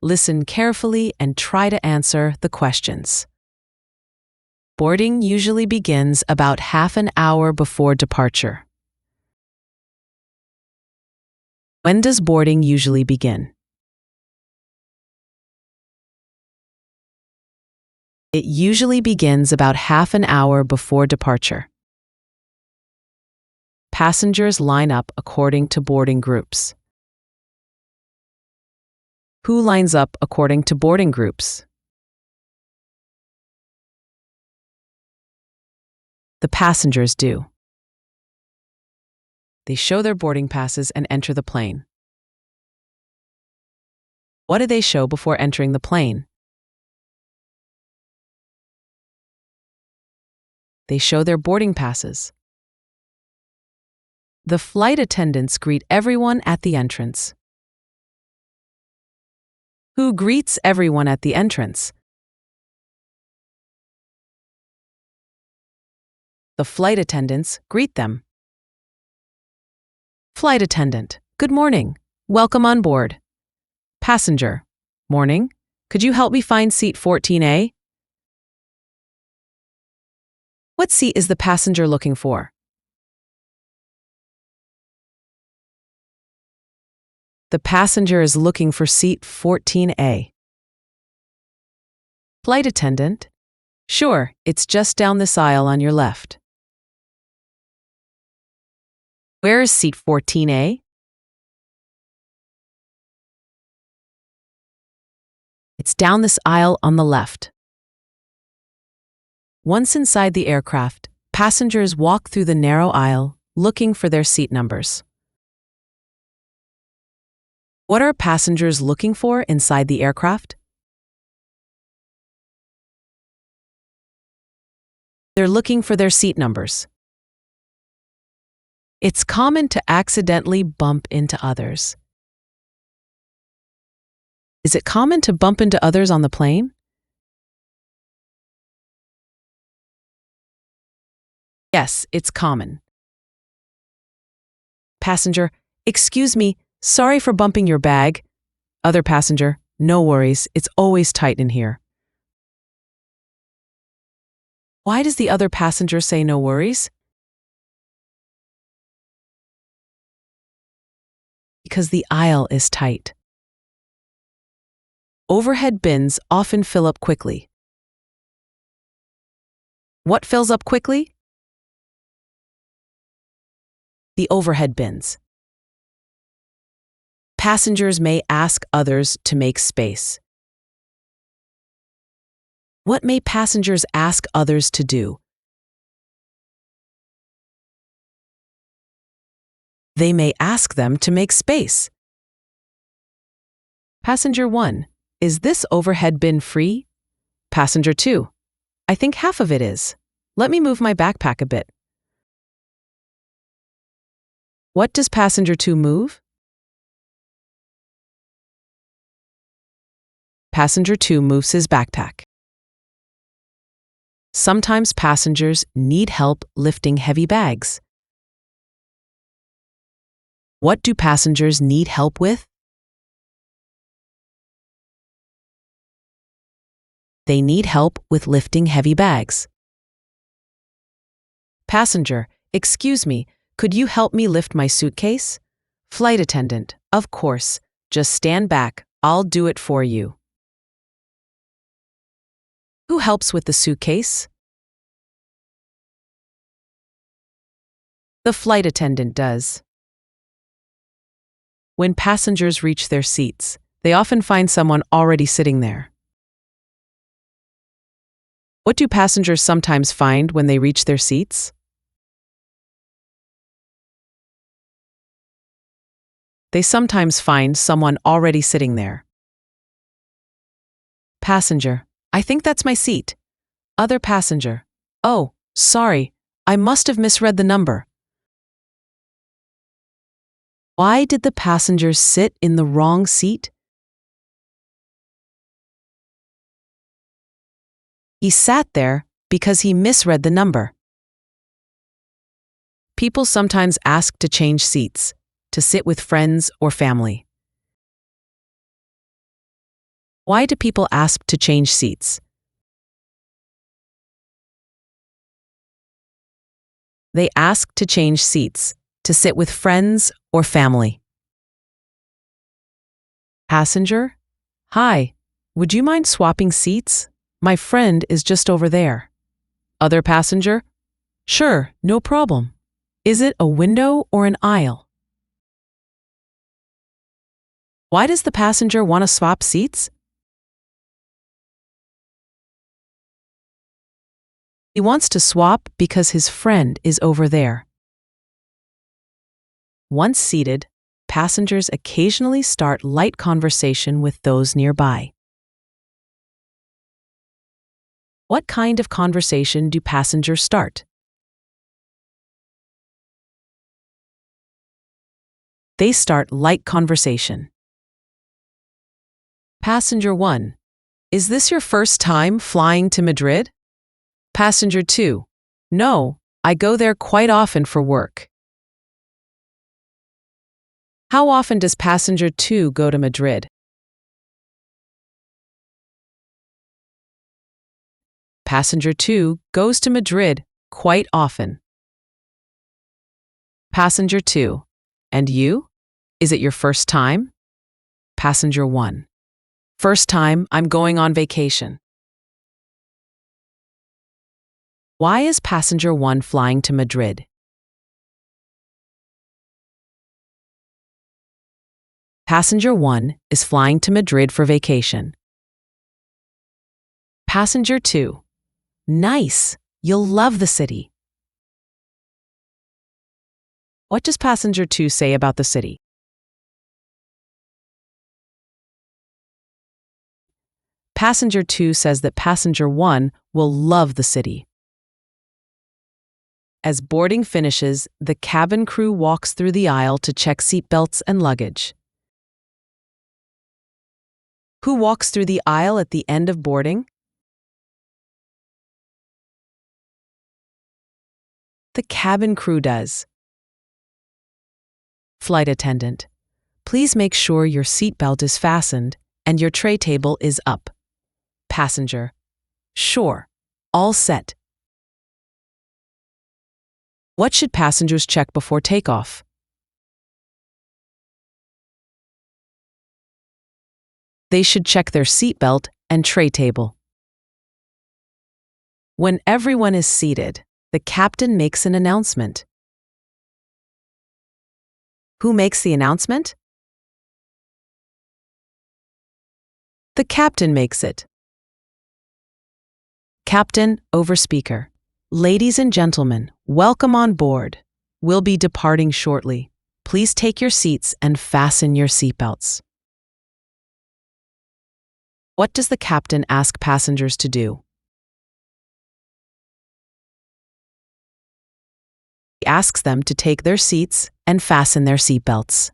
Listen carefully and try to answer the questions. Boarding usually begins about half an hour before departure. When does boarding usually begin? It usually begins about half an hour before departure. Passengers line up according to boarding groups. Who lines up according to boarding groups? The passengers do. They show their boarding passes and enter the plane. What do they show before entering the plane? They show their boarding passes. The flight attendants greet everyone at the entrance. Who greets everyone at the entrance? The flight attendants greet them. Flight attendant, good morning. Welcome on board. Passenger, morning. Could you help me find seat 14A? What seat is the passenger looking for? The passenger is looking for seat 14A. Flight attendant, sure, it's just down this aisle on your left. Where is seat 14A? It's down this aisle on the left. Once inside the aircraft, passengers walk through the narrow aisle, looking for their seat numbers. What are passengers looking for inside the aircraft? They're looking for their seat numbers. It's common to accidentally bump into others. Is it common to bump into others on the plane? Yes, it's common. Passenger, excuse me, sorry for bumping your bag. Other passenger, no worries, it's always tight in here. Why does the other passenger say no worries? Because the aisle is tight. Overhead bins often fill up quickly. What fills up quickly? The overhead bins. Passengers may ask others to make space. What may passengers ask others to do? They may ask them to make space. Passenger 1, is this overhead bin free? Passenger 2, I think half of it is. Let me move my backpack a bit. What does passenger 2 move? Passenger 2 moves his backpack. Sometimes passengers need help lifting heavy bags. What do passengers need help with? They need help with lifting heavy bags. Passenger, excuse me, could you help me lift my suitcase? Flight attendant, of course, just stand back, I'll do it for you. Who helps with the suitcase? The flight attendant does. When passengers reach their seats, they often find someone already sitting there. What do passengers sometimes find when they reach their seats? They sometimes find someone already sitting there. Passenger, I think that's my seat. Other passenger, oh, sorry, I must have misread the number. Why did the passenger sit in the wrong seat? He sat there because he misread the number. People sometimes ask to change seats, to sit with friends or family. Why do people ask to change seats? They ask to change seats to sit with friends or family. Passenger, hi, would you mind swapping seats? My friend is just over there. Other passenger, sure, no problem. Is it a window or an aisle? Why does the passenger want to swap seats? He wants to swap because his friend is over there. Once seated, passengers occasionally start light conversation with those nearby. What kind of conversation do passengers start? They start light conversation. Passenger 1. Is this your first time flying to Madrid? Passenger 2. No, I go there quite often for work. How often does passenger 2 go to Madrid? Passenger 2 goes to Madrid quite often. Passenger 2. And you? Is it your first time? Passenger 1. First time I'm going on vacation. Why is passenger 1 flying to Madrid? Passenger 1 is flying to Madrid for vacation. Passenger 2. Nice! You'll love the city. What does passenger 2 say about the city? Passenger 2 says that passenger 1 will love the city. As boarding finishes, the cabin crew walks through the aisle to check seatbelts and luggage. Who walks through the aisle at the end of boarding? The cabin crew does. Flight attendant, please make sure your seatbelt is fastened and your tray table is up. Passenger, sure, all set. What should passengers check before takeoff? They should check their seatbelt and tray table. When everyone is seated, the captain makes an announcement. Who makes the announcement? The captain makes it. Captain over speaker. Ladies and gentlemen, welcome on board. We'll be departing shortly. Please take your seats and fasten your seatbelts. What does the captain ask passengers to do? He asks them to take their seats and fasten their seatbelts.